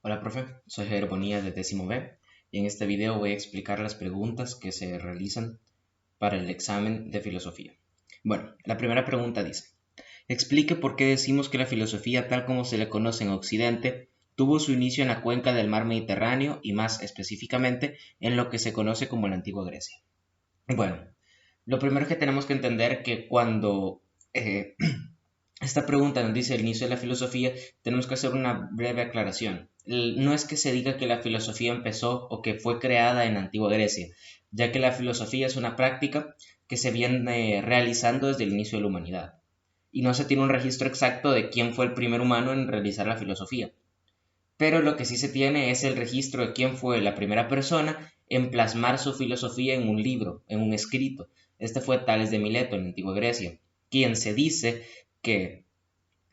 Hola, profe, soy Javier Bonilla de décimo B y en este video voy a explicar las preguntas que se realizan para el examen de filosofía. Bueno, la primera pregunta dice: explique por qué decimos que la filosofía tal como se le conoce en Occidente tuvo su inicio en la cuenca del mar Mediterráneo y más específicamente en lo que se conoce como la antigua Grecia. Bueno, lo primero que tenemos que entender que cuando eh, esta pregunta nos dice el inicio de la filosofía, tenemos que hacer una breve aclaración. No es que se diga que la filosofía empezó o que fue creada en la antigua Grecia, ya que la filosofía es una práctica que se viene realizando desde el inicio de la humanidad. Y no se tiene un registro exacto de quién fue el primer humano en realizar la filosofía. Pero lo que sí se tiene es el registro de quién fue la primera persona en plasmar su filosofía en un libro, en un escrito. Este fue Tales de Mileto en la antigua Grecia, quien se dice que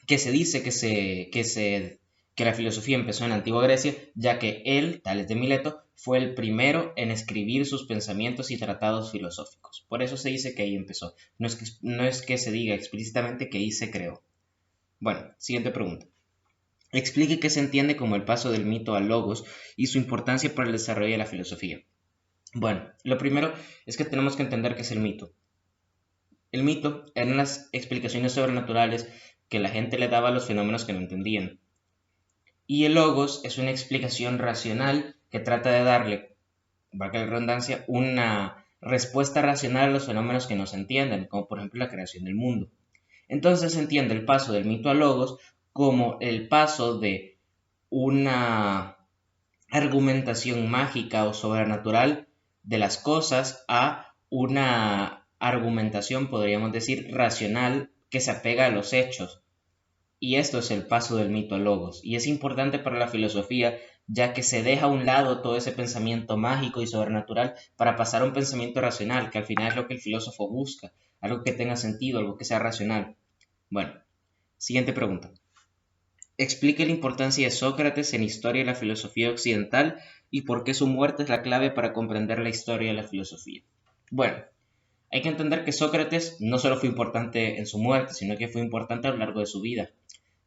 se dice que la filosofía empezó en la antigua Grecia, ya que él, Tales de Mileto, fue el primero en escribir sus pensamientos y tratados filosóficos. Por eso se dice que ahí empezó. No es que se diga explícitamente que ahí se creó. Bueno, siguiente pregunta. Explique qué se entiende como el paso del mito al logos y su importancia para el desarrollo de la filosofía. Bueno, lo primero es que tenemos que entender qué es el mito. El mito eran las explicaciones sobrenaturales que la gente le daba a los fenómenos que no entendían. Y el logos es una explicación racional que trata de darle, valga la redundancia, una respuesta racional a los fenómenos que no se entienden, como por ejemplo la creación del mundo. Entonces se entiende el paso del mito al logos como el paso de una argumentación mágica o sobrenatural de las cosas a una argumentación, podríamos decir, racional que se apega a los hechos. Y esto es el paso del mito al logos. Y es importante para la filosofía, ya que se deja a un lado todo ese pensamiento mágico y sobrenatural para pasar a un pensamiento racional, que al final es lo que el filósofo busca, algo que tenga sentido, algo que sea racional. Bueno, siguiente pregunta. Explique la importancia de Sócrates en la historia de la filosofía occidental y por qué su muerte es la clave para comprender la historia de la filosofía. Bueno, hay que entender que Sócrates no solo fue importante en su muerte, sino que fue importante a lo largo de su vida,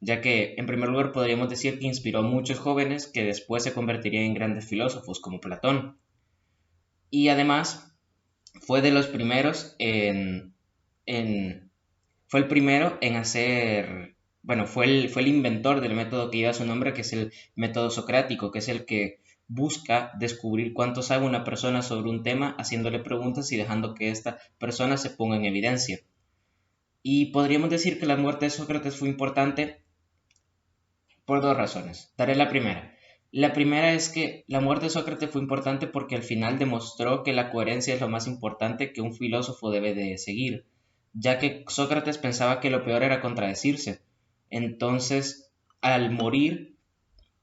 ya que en primer lugar podríamos decir que inspiró a muchos jóvenes que después se convertirían en grandes filósofos como Platón. Y además fue de los primeros en fue el primero en hacer, bueno, fue el inventor del método que lleva su nombre, que es el método socrático, que es el que busca descubrir cuánto sabe una persona sobre un tema, haciéndole preguntas y dejando que esta persona se ponga en evidencia. Y podríamos decir que la muerte de Sócrates fue importante por dos razones. Daré la primera. La primera es que la muerte de Sócrates fue importante porque al final demostró que la coherencia es lo más importante que un filósofo debe de seguir, ya que Sócrates pensaba que lo peor era contradecirse. Entonces, al morir,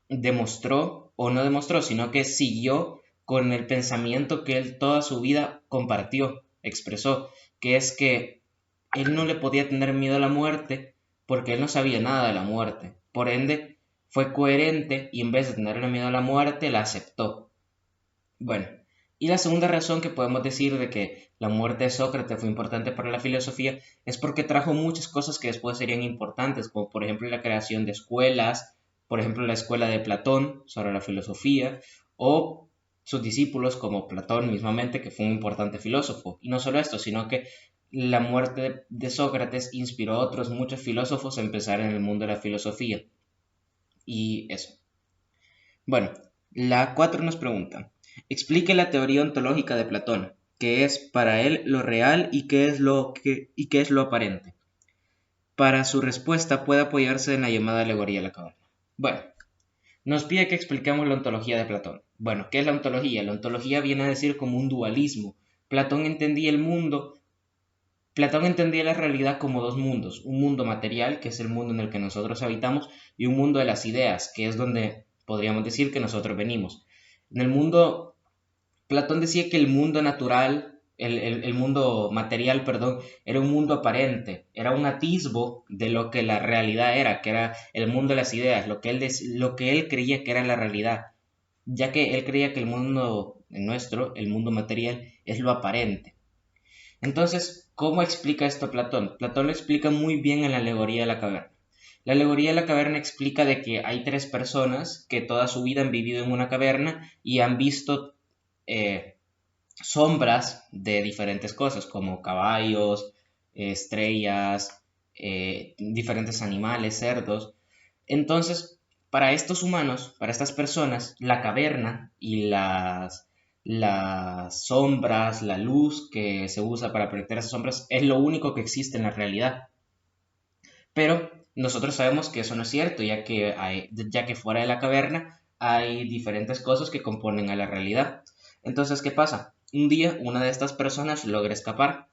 demostró, o no demostró, sino que siguió con el pensamiento que él toda su vida compartió, expresó, que es que él no le podía tener miedo a la muerte porque él no sabía nada de la muerte. Por ende, fue coherente y en vez de tenerle miedo a la muerte, la aceptó. Bueno, y la segunda razón que podemos decir de que la muerte de Sócrates fue importante para la filosofía es porque trajo muchas cosas que después serían importantes, como por ejemplo la creación de escuelas, por ejemplo la escuela de Platón sobre la filosofía, o sus discípulos como Platón mismamente, que fue un importante filósofo. Y no solo esto, sino que la muerte de Sócrates inspiró a otros muchos filósofos a empezar en el mundo de la filosofía. Y eso. Bueno, la 4 nos pregunta: explique la teoría ontológica de Platón, qué es para él lo real y qué es lo aparente. Para su respuesta puede apoyarse en la llamada alegoría de la caverna. Bueno, nos pide que expliquemos la ontología de Platón. Bueno, ¿qué es la ontología? La ontología viene a decir como un dualismo. Platón entendía el mundo Platón entendía la realidad como dos mundos: un mundo material, que es el mundo en el que nosotros habitamos, y un mundo de las ideas, que es donde podríamos decir que nosotros venimos. En el mundo, Platón decía que el mundo natural, el mundo material, perdón, era un mundo aparente, era un atisbo de lo que la realidad era, que era el mundo de las ideas, lo que él creía que era la realidad, ya que él creía que el mundo nuestro, el mundo material, es lo aparente. Entonces, ¿cómo explica esto Platón? Platón lo explica muy bien en la alegoría de la caverna. La alegoría de la caverna explica de que hay tres personas que toda su vida han vivido en una caverna y han visto sombras de diferentes cosas, como caballos, estrellas, diferentes animales, cerdos. Entonces, para estos humanos, para estas personas, la caverna y las sombras, la luz que se usa para proyectar esas sombras es lo único que existe en la realidad. Pero nosotros sabemos que eso no es cierto, ya que fuera de la caverna hay diferentes cosas que componen a la realidad. Entonces, ¿qué pasa? Un día una de estas personas logra escapar,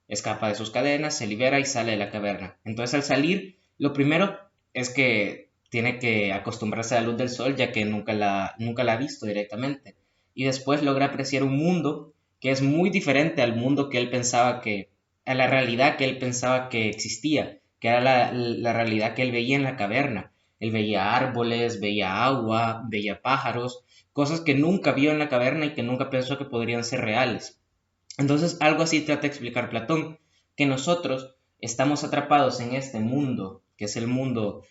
escapa de sus cadenas, se libera y sale de la caverna. Entonces, al salir, lo primero es que tiene que acostumbrarse a la luz del sol, ya que nunca la ha visto directamente. Y después logra apreciar un mundo que es muy diferente al mundo que él pensaba a la realidad que él pensaba que existía, que era la realidad que él veía en la caverna. Él veía árboles, veía agua, veía pájaros, cosas que nunca vio en la caverna y que nunca pensó que podrían ser reales. Entonces, algo así trata de explicar Platón, que nosotros estamos atrapados en este mundo, que es el mundo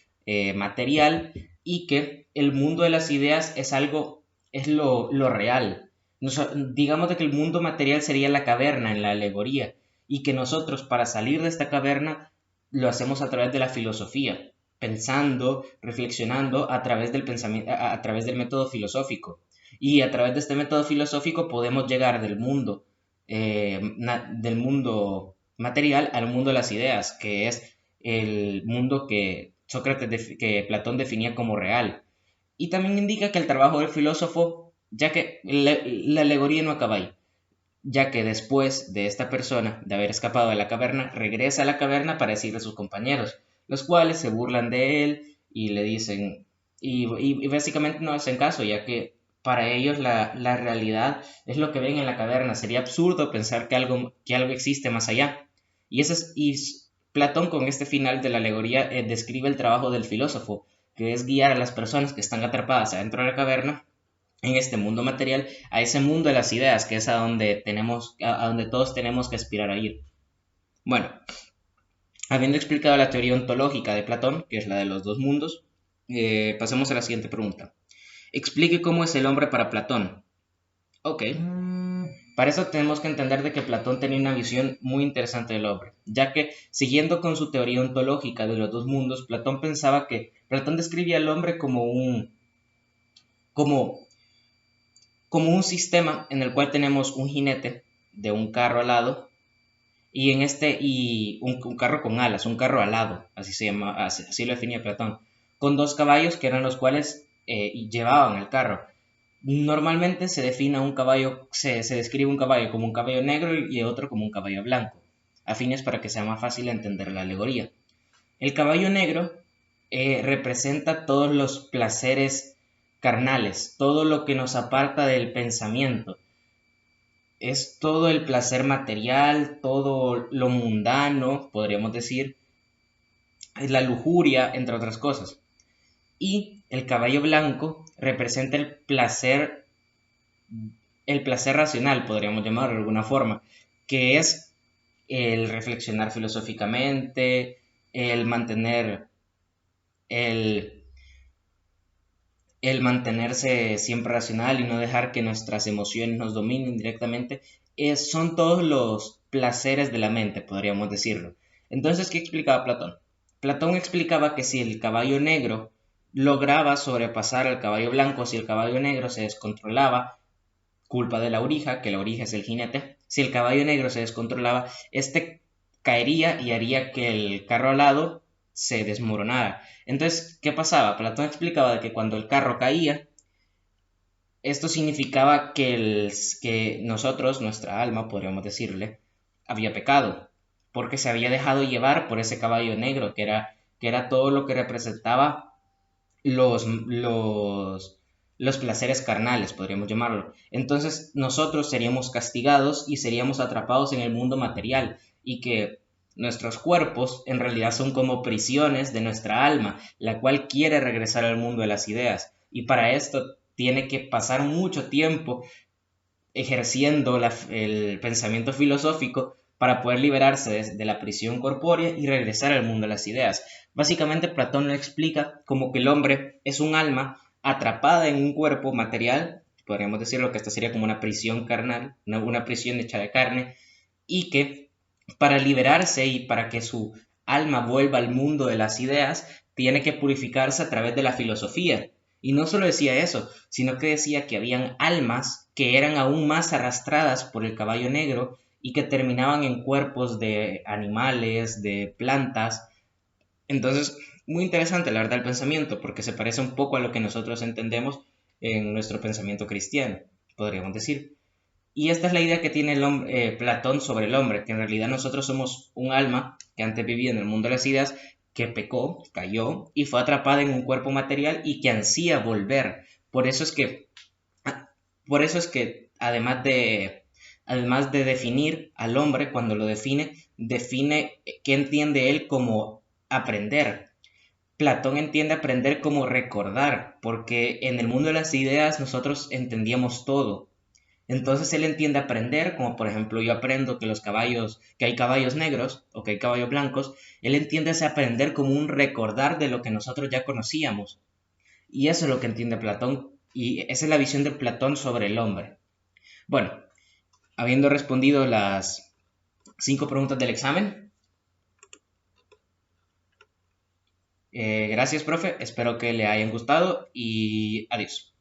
material, y que el mundo de las ideas es lo real. Digamos de que el mundo material sería la caverna en la alegoría, y que nosotros para salir de esta caverna lo hacemos a través de la filosofía, pensando, reflexionando a través del pensamiento, a través del método filosófico. Y a través de este método filosófico podemos llegar del mundo material al mundo de las ideas, que es el mundo que Platón definía como real. Y también indica que el trabajo del filósofo, ya que la alegoría no acaba ahí, ya que después de esta persona, de haber escapado de la caverna, regresa a la caverna para decirle a sus compañeros, los cuales se burlan de él y le dicen, y básicamente no hacen caso, ya que para ellos la realidad es lo que ven en la caverna. Sería absurdo pensar que algo existe más allá. Platón con este final de la alegoría describe el trabajo del filósofo, que es guiar a las personas que están atrapadas adentro de la caverna en este mundo material a ese mundo de las ideas, que es a donde todos tenemos que aspirar a ir. Bueno, habiendo explicado la teoría ontológica de Platón, que es la de los dos mundos, pasemos a la siguiente pregunta. Explique cómo es el hombre para Platón. Ok. Para eso tenemos que entender de que Platón tenía una visión muy interesante del hombre, ya que, siguiendo con su teoría ontológica de los dos mundos, Platón describía al hombre como como un sistema en el cual tenemos un jinete de un carro alado y un carro con alas, un carro alado, así se llama, así lo definía Platón, con dos caballos que eran los cuales llevaban el carro. Normalmente se describe un caballo como un caballo negro y otro como un caballo blanco, a fines para que sea más fácil entender la alegoría. El caballo negro representa todos los placeres carnales, todo lo que nos aparta del pensamiento. Es todo el placer material, todo lo mundano, podríamos decir, es la lujuria, entre otras cosas. Y el caballo blanco representa el placer racional, podríamos llamarlo de alguna forma, que es el reflexionar filosóficamente, el mantener el, el mantenerse siempre racional y no dejar que nuestras emociones nos dominen directamente, son todos los placeres de la mente, podríamos decirlo. Entonces, ¿qué explicaba Platón? Platón explicaba que si el caballo negro lograba sobrepasar al caballo blanco, si el caballo negro se descontrolaba, culpa de la aurija, que la aurija es el jinete, si el caballo negro se descontrolaba, este caería y haría que el carro alado se desmoronara. Entonces, ¿qué pasaba? Platón explicaba de que cuando el carro caía, esto significaba que nosotros, nuestra alma, podríamos decirle, había pecado, porque se había dejado llevar por ese caballo negro, que era todo lo que representaba los placeres carnales, podríamos llamarlo. Entonces nosotros seríamos castigados y seríamos atrapados en el mundo material y que nuestros cuerpos en realidad son como prisiones de nuestra alma, la cual quiere regresar al mundo de las ideas. Y para esto tiene que pasar mucho tiempo ejerciendo el pensamiento filosófico para poder liberarse de la prisión corpórea y regresar al mundo de las ideas. Básicamente Platón lo explica como que el hombre es un alma atrapada en un cuerpo material, podríamos decirlo que esta sería como una prisión carnal, una prisión hecha de carne, y que para liberarse y para que su alma vuelva al mundo de las ideas, tiene que purificarse a través de la filosofía. Y no solo decía eso, sino que decía que habían almas que eran aún más arrastradas por el caballo negro y que terminaban en cuerpos de animales, de plantas. Entonces, muy interesante la verdad el pensamiento, porque se parece un poco a lo que nosotros entendemos en nuestro pensamiento cristiano, podríamos decir. Y esta es la idea que tiene Platón sobre el hombre, que en realidad nosotros somos un alma que antes vivía en el mundo de las ideas, que pecó, cayó y fue atrapada en un cuerpo material y que ansía volver. Por eso es que, además de definir al hombre, cuando lo define qué entiende él como aprender. Platón entiende aprender como recordar, porque en el mundo de las ideas nosotros entendíamos todo. Entonces él entiende aprender, como por ejemplo yo aprendo que hay caballos negros o que hay caballos blancos, él entiende ese aprender como un recordar de lo que nosotros ya conocíamos. Y eso es lo que entiende Platón, y esa es la visión de Platón sobre el hombre. Bueno, habiendo respondido las 5 preguntas del examen, gracias, profe, espero que le hayan gustado y adiós.